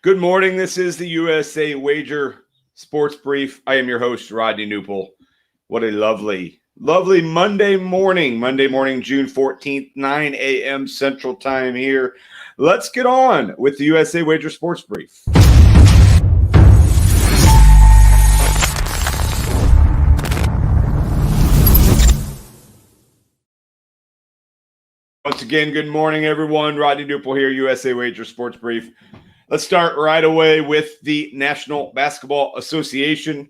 Good morning. This is the USA Wager Sports Brief. I am your host, Rodney Knuppel. What a lovely Monday morning, June 14th, 9 a.m. Central Time here. Let's get on with the USA Wager Sports Brief. Once again, good morning, everyone. Rodney Knuppel here, USA Wager Sports Brief. Let's start right away with the National Basketball Association.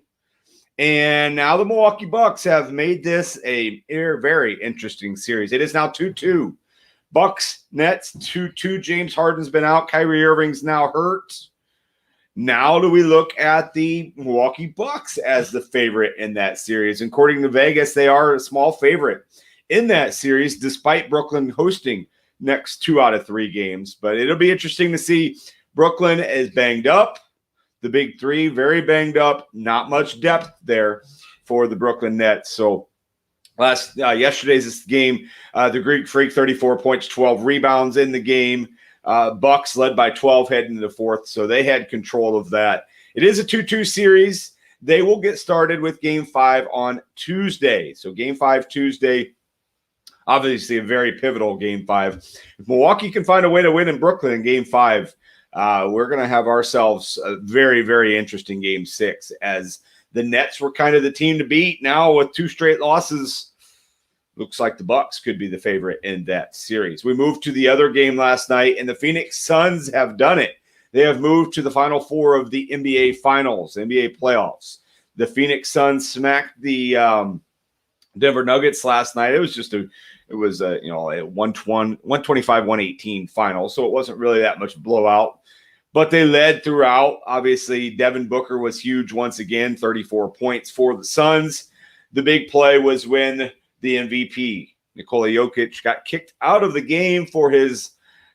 And now the Milwaukee Bucks have made this a very interesting series. It is now 2-2. Bucks, Nets, 2-2. James Harden's been out. Kyrie Irving's now hurt. Now do we look at the Milwaukee Bucks as the favorite in that series? According to Vegas, they are a small favorite in that series, despite Brooklyn hosting next 2 out of 3 games. But it'll be interesting to see. Brooklyn is banged up. The big three, very banged up. Not much depth there for the Brooklyn Nets. So yesterday's game, the Greek Freak, 34 points, 12 rebounds in the game. Bucks led by 12 heading into the fourth, so they had control of that. It is a 2-2 series. They will get started with Game 5 on Tuesday. So Game 5 Tuesday, obviously a very pivotal Game 5. If Milwaukee can find a way to win in Brooklyn in Game 5, we're going to have ourselves a very interesting Game 6, as the Nets were kind of the team to beat. Now with 2 straight losses, looks like the Bucks could be the favorite in that series. We moved to the other game last night, and the Phoenix Suns have done it. They have moved to the Final Four of the NBA Finals, NBA playoffs. The Phoenix Suns smacked the Denver Nuggets last night. It was a 125-118 final, so it wasn't really that much blowout. But they led throughout. Obviously, Devin Booker was huge once again, 34 points for the Suns. The big play was when the MVP, Nikola Jokic, got kicked out of the game for his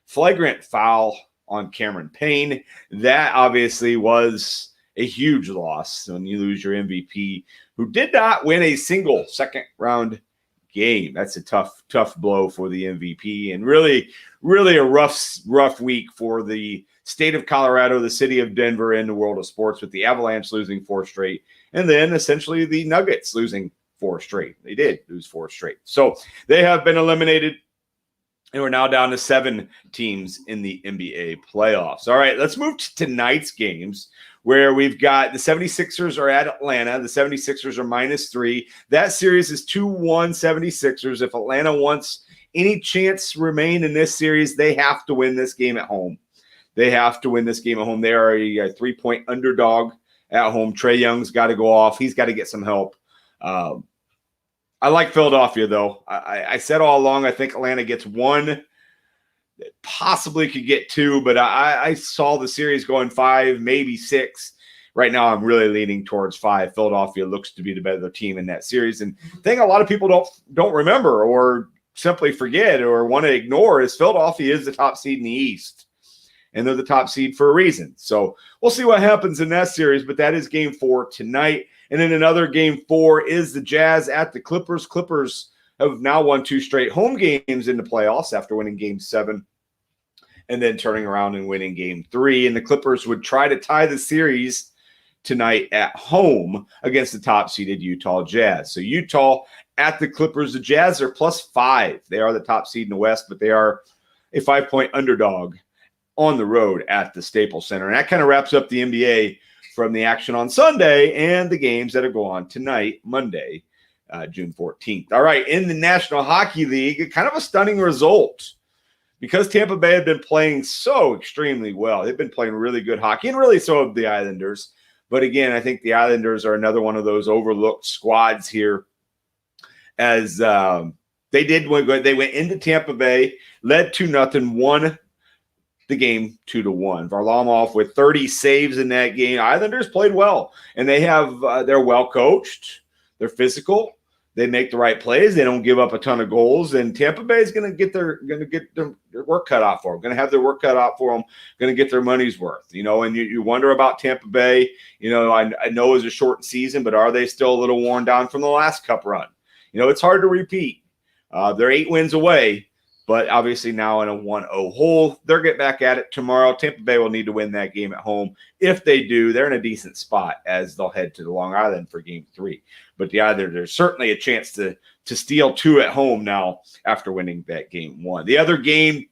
flagrant foul on Cameron Payne. That obviously was a huge loss when you lose your MVP, who did not win a single second-round game. That's a tough blow for the MVP, and really a rough week for the state of Colorado, the city of Denver, and the world of sports, with the Avalanche losing 4 straight, and then essentially the Nuggets losing 4 straight. They did lose 4 straight. So they have been eliminated, and we're now down to 7 teams in the NBA playoffs. All right, let's move to tonight's games, where we've got the 76ers are at Atlanta. The 76ers are -3. That series is 2-1 76ers. If Atlanta wants any chance to remain in this series, they have to win this game at home. They have to win this game at home. They are a 3-point underdog at home. Trae Young's got to go off. He's got to get some help. I like Philadelphia, though. I said all along I think Atlanta gets 1. Possibly could get 2, but I saw the series going 5, maybe 6. Right now, I'm really leaning towards 5. Philadelphia looks to be the better team in that series. And the thing a lot of people don't remember or simply forget or want to ignore is Philadelphia is the top seed in the East. And they're the top seed for a reason. So we'll see what happens in that series, but that is Game 4 tonight. And then another Game 4 is the Jazz at the Clippers. Clippers have now won 2 straight home games in the playoffs after winning Game 7 and then turning around and winning Game 3. And the Clippers would try to tie the series tonight at home against the top-seeded Utah Jazz. So Utah at the Clippers. The Jazz are +5. They are the top seed in the West, but they are a 5-point underdog on the road at the Staples Center. And that kind of wraps up the NBA from the action on Sunday and the games that are going on tonight, Monday, June 14th. All right, in the National Hockey League, kind of a stunning result because Tampa Bay had been playing so extremely well. They've been playing really good hockey, and really so have the Islanders. But again, I think the Islanders are another one of those overlooked squads here, as they went into Tampa Bay, led 2-0, won the game 2-1. Varlamov with 30 saves in that game. Islanders played well, and they're well coached. They're physical. They make the right plays. They don't give up a ton of goals. And Tampa Bay is going to get their work cut out for them. Going to have their work cut out for them. Going to get their money's worth. And you wonder about Tampa Bay. I know it's a short season, but are they still a little worn down from the last Cup run? It's hard to repeat. They're 8 wins away. but obviously now in a 1-0 hole. They'll get back at it tomorrow. Tampa Bay will need to win that game at home. If they do, they're in a decent spot as they'll head to the Long Island for game 3. But yeah, there's certainly a chance to steal 2 at home now after winning that game 1. The other game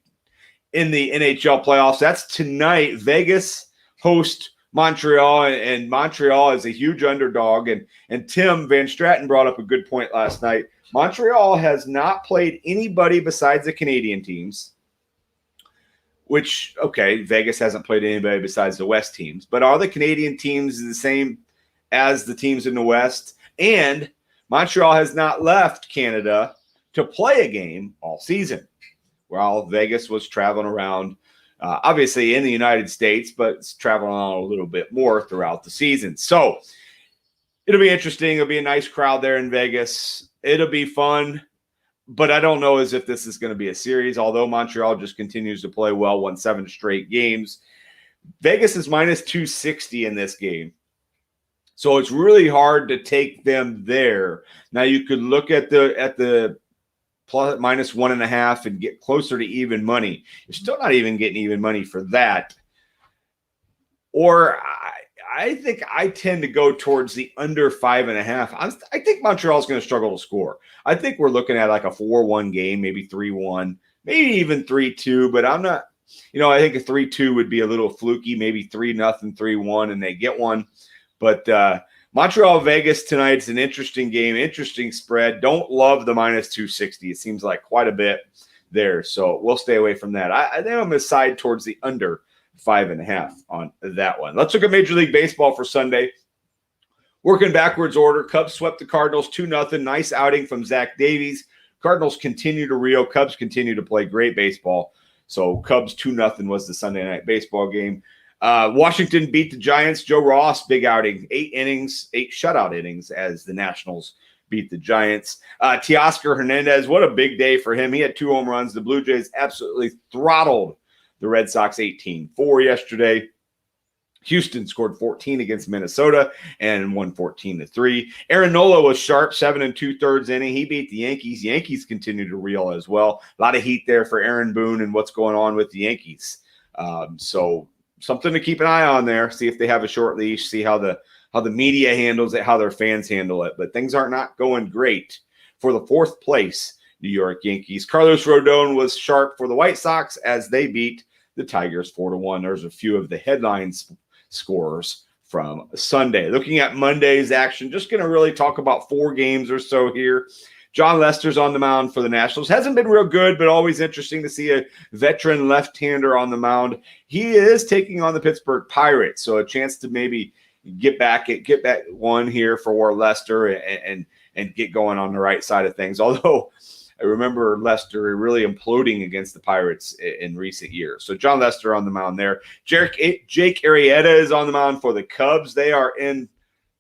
in the NHL playoffs, that's tonight. Vegas hosts Montreal, and Montreal is a huge underdog. And Tim Van Straten brought up a good point last night. Montreal has not played anybody besides the Canadian teams, which, okay, Vegas hasn't played anybody besides the West teams. But are the Canadian teams the same as the teams in the West? And Montreal has not left Canada to play a game all season, while Vegas was traveling around, obviously in the United States, but it's traveling on a little bit more throughout the season. So it'll be interesting. It'll be a nice crowd there in Vegas. It'll be fun, but I don't know as if this is going to be a series, although Montreal just continues to play well, won 7 straight games. Vegas is minus 260 in this game. So it's really hard to take them there. Now you could look at the plus minus 1.5 and get closer to even money. You're still not even getting even money for that. Or I think I tend to go towards the under 5.5. I think Montreal is going to struggle to score. I think we're looking at like a 4-1 game, maybe 3-1, maybe even 3-2. But I'm not, I think a 3-2 would be a little fluky, maybe 3-0, 3-1, and they get one. But Montreal Vegas tonight's an interesting game, interesting spread. Don't love the minus 260. It seems like quite a bit there. So we'll stay away from that. I think I'm going to side towards the under 5.5 on that one. Let's look at Major League Baseball for Sunday. Working backwards order. Cubs swept the Cardinals 2-0. Nice outing from Zach Davies. Cardinals continue to reel. Cubs continue to play great baseball. So Cubs 2-0 was the Sunday night baseball game. Washington beat the Giants. Joe Ross, big outing, 8 shutout innings as the Nationals beat the Giants. Teoscar Hernandez, what a big day for him. He had 2 home runs. The Blue Jays absolutely throttled the Red Sox 18-4 yesterday. Houston scored 14 against Minnesota and won 14-3. Aaron Nola was sharp, 7 2/3 inning. He beat the Yankees. Yankees continue to reel as well. A lot of heat there for Aaron Boone and what's going on with the Yankees. So something to keep an eye on there. See if they have a short leash. See how the media handles it, how their fans handle it. But things are not going great for the 4th place New York Yankees. Carlos Rodon was sharp for the White Sox as they beat the Tigers 4-1. There's a few of the headlines scorers from Sunday. Looking at Monday's action, just going to really talk about 4 games or so here. John Lester's on the mound for the Nationals. Hasn't been real good, but always interesting to see a veteran left-hander on the mound. He is taking on the Pittsburgh Pirates, so a chance to maybe get back one here for Lester and get going on the right side of things. Although I remember Lester really imploding against the Pirates in recent years. So John Lester on the mound there. Jake Arrieta is on the mound for the Cubs. They are in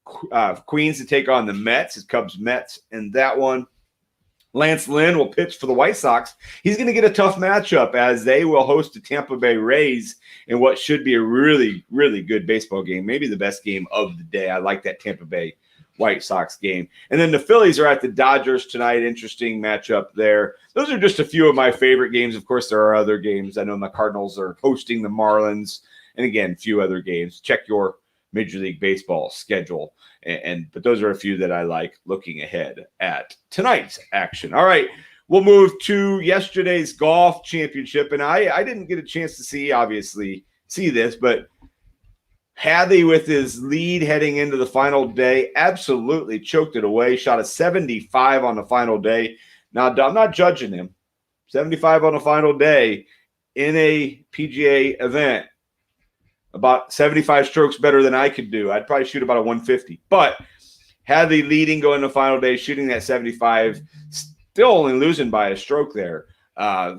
Queens to take on the Mets. It's Cubs-Mets in that one. Lance Lynn will pitch for the White Sox. He's going to get a tough matchup as they will host the Tampa Bay Rays in what should be a really, really good baseball game, maybe the best game of the day. I like that Tampa Bay White Sox game. And then the Phillies are at the Dodgers tonight. Interesting matchup there. Those are just a few of my favorite games. Of course, there are other games. I know the Cardinals are hosting the Marlins. And again, a few other games. Check your Major League Baseball schedule. But those are a few that I like looking ahead at tonight's action. All right, we'll move to yesterday's golf championship. And I didn't get a chance to see this, but Hadley with his lead heading into the final day absolutely choked it away, shot a 75 on the final day. Now, I'm not judging him. 75 on the final day in a PGA event. About 75 strokes better than I could do. I'd probably shoot about a 150. But Hadley leading going to the final day, shooting that 75, still only losing by a stroke there.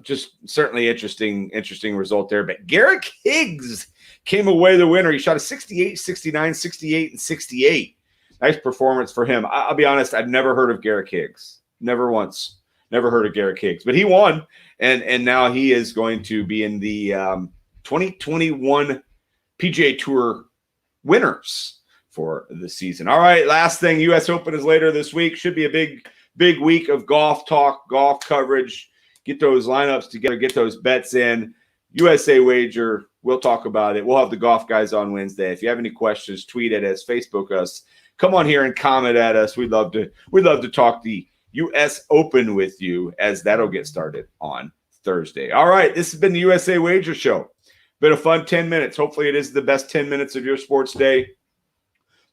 Just certainly interesting result there. But Garrick Higgs came away the winner. He shot a 68, 69, 68, and 68. Nice performance for him. I'll be honest, I've never heard of Garrick Higgs. Never once. Never heard of Garrick Higgs. But he won, and now he is going to be in the 2021 PGA Tour winners for the season. All right, last thing, U.S. Open is later this week. Should be a big week of golf talk, golf coverage. get those lineups together, get those bets in. USA Wager, we'll talk about it. We'll have the golf guys on Wednesday. If you have any questions, tweet at us, Facebook us. Come on here and comment at us. We'd love to talk the US Open with you, as that'll get started on Thursday. All right, this has been the USA Wager Show. Been a fun 10 minutes. Hopefully it is the best 10 minutes of your sports day.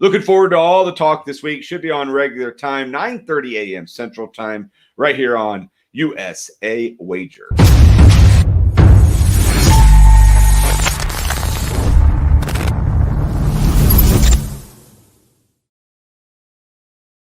Looking forward to all the talk this week. Should be on regular time, 9:30 a.m. Central Time, right here on USA Wager.